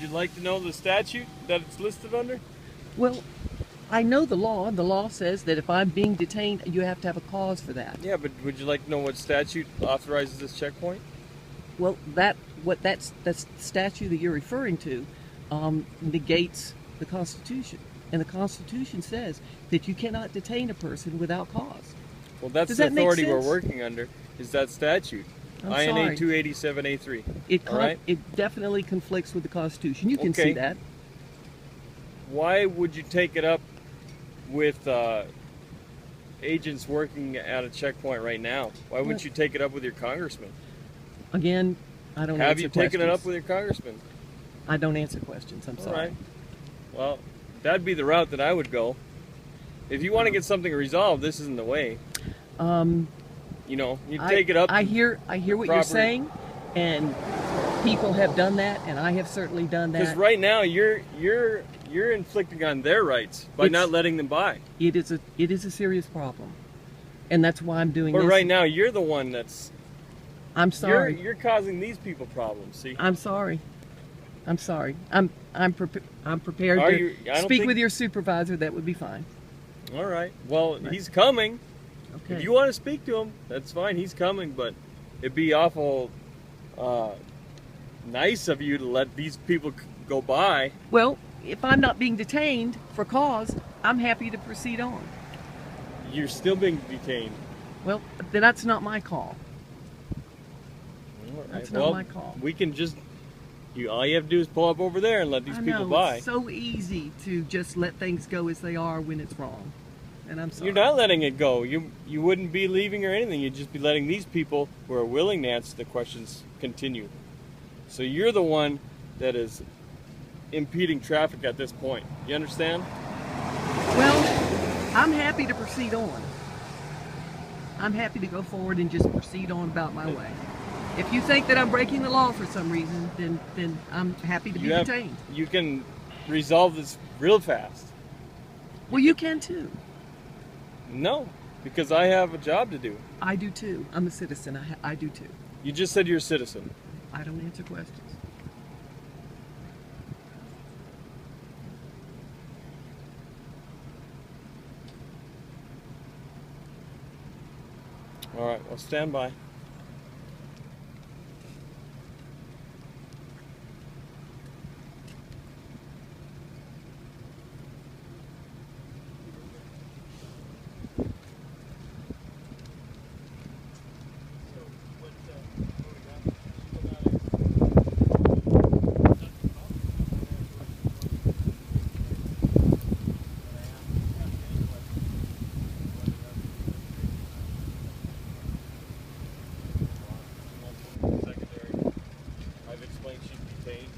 you like to know the statute that it's listed under? Well, I know the law. The law says that if I'm being detained, you have to have a cause for that. Yeah, but would you like to know what statute authorizes this checkpoint? Well, that's the statute that you're referring to negates the Constitution. And the Constitution says that you cannot detain a person without cause. Well, that's Does the that make authority we're sense? working under, is that statute. I'm INA sorry. 287A3. It all right? It definitely conflicts with the Constitution. You can Okay. see that. Why would you take it up with agents working at a checkpoint right now? Why wouldn't you take it up with your congressman? Again, I don't Have answer you questions. taken it up with your congressman? I don't answer questions. I'm All sorry. right. Well, that'd be the route that I would go. If you want to get something resolved, this isn't the way. You know, you take it up. I hear what you're proper- saying, and people have done that, and I have certainly done Because that. right now you're inflicting on their rights by It's- not letting them by. It is a serious problem, and that's why I'm doing But this. right now you're the one that's I'm sorry. you're causing these people problems. See, I'm sorry. I'm sorry. I'm prepared Are to you- I don't speak think- with your supervisor. That would be fine. all right. Well, Right. he's coming. Okay. If you want to speak to him, that's fine. He's coming, but it'd be awful nice of you to let these people go by. Well, if I'm not being detained for cause, I'm happy to proceed on. You're still being detained. Well, then that's not my call. All right. That's not Well, my call. We can just. All you have to do is pull up over there and let these I people know, by. it's so easy to just let things go as they are when it's wrong. And I'm sorry. You're not letting it go. You wouldn't be leaving or anything. You'd just be letting these people who are willing to answer the questions continue. So you're the one that is impeding traffic at this point. You understand? Well, I'm happy to proceed on. I'm happy to go forward and just proceed on about my way. If you think that I'm breaking the law for some reason, then I'm happy to be detained. You can resolve this real fast. Well, you can too. No, because I have a job to do. I do too. I'm a citizen. I do too. You just said you're a citizen. I don't answer questions. All right, well, stand by. Secondary. I've explained she's detained.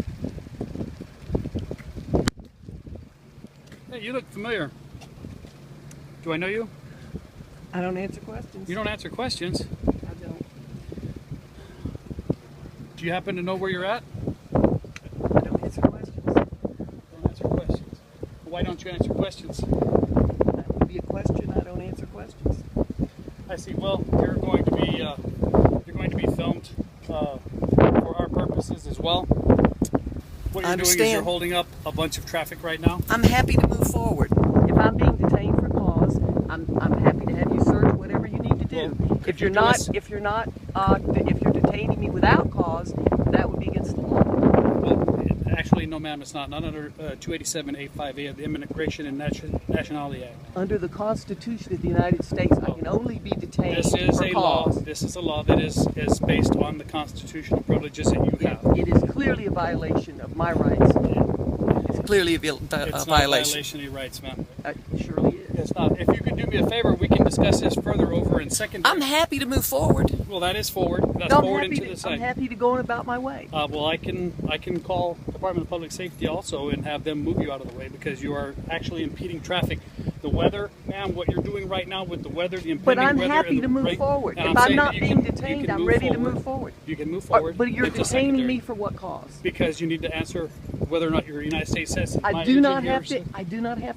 Hey, you look familiar. Do I know you? I don't answer questions. You don't answer questions. I don't. Do you happen to know where you're at? I don't answer questions. Don't answer questions. Why don't you answer questions? That would be a question. I don't answer questions. I see. Well, you're going to be filmed for our purposes as well. What you're doing is you're holding up a bunch of traffic right now. I'm happy to move forward. If I'm being detained for cause, I'm happy to have you search whatever you need to do. Well, if you're detaining me without cause, that would be against the law. Well, actually, no, ma'am, it's not. Not under 287A5A of the Immigration and Nationality Act. Under the Constitution of the United States, I can only be detained This is for a law. cause. This is a law that is based on the constitutional privileges that you have. It is clearly a violation of my rights. It's clearly a It's not a violation of your rights, ma'am. It surely is. It's not. If you could do me a favor, we can discuss this further over in secondary. I'm happy to move forward. Well, that is forward. That's No, forward into the I'm site. happy to go on about my way. Well, I can call Department of Public Safety also and have them move you out of the way because you are actually impeding traffic. The weather, ma'am, what you're doing right now with the weather, the impending But I'm weather. happy and the to move rain- forward. and If I'm I'm saying not that you being can detained, I'm move ready to forward. move forward. You can move forward. But you're It's a detaining secondary. me for what cause? Because you need to answer whether or not you're a United States citizen. I do not have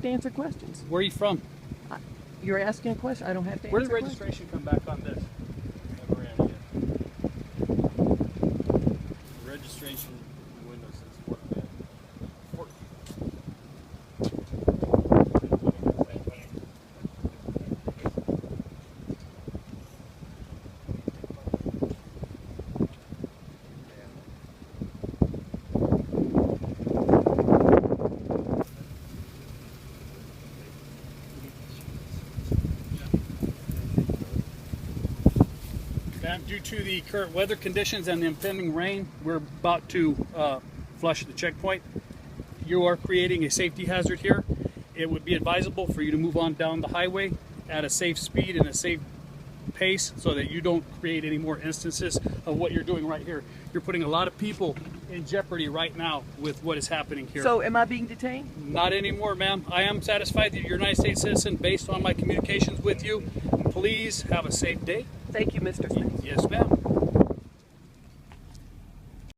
to answer questions. Where are you from? You're asking a question. I don't have to Where answer did questions. registration come back on this? Never ran yet. Registration window says what, man? ma'am. Due to the current weather conditions and the impending rain, we're about to flush the checkpoint. You are creating a safety hazard here. It would be advisable for you to move on down the highway at a safe speed and a safe pace so that you don't create any more instances of what you're doing right here. You're putting a lot of people in jeopardy right now with what is happening here. So am I being detained? Not anymore, ma'am. I am satisfied that you're a United States citizen based on my communications with you. Please have a safe day. Thank you, Mr. Smith. Yes, ma'am.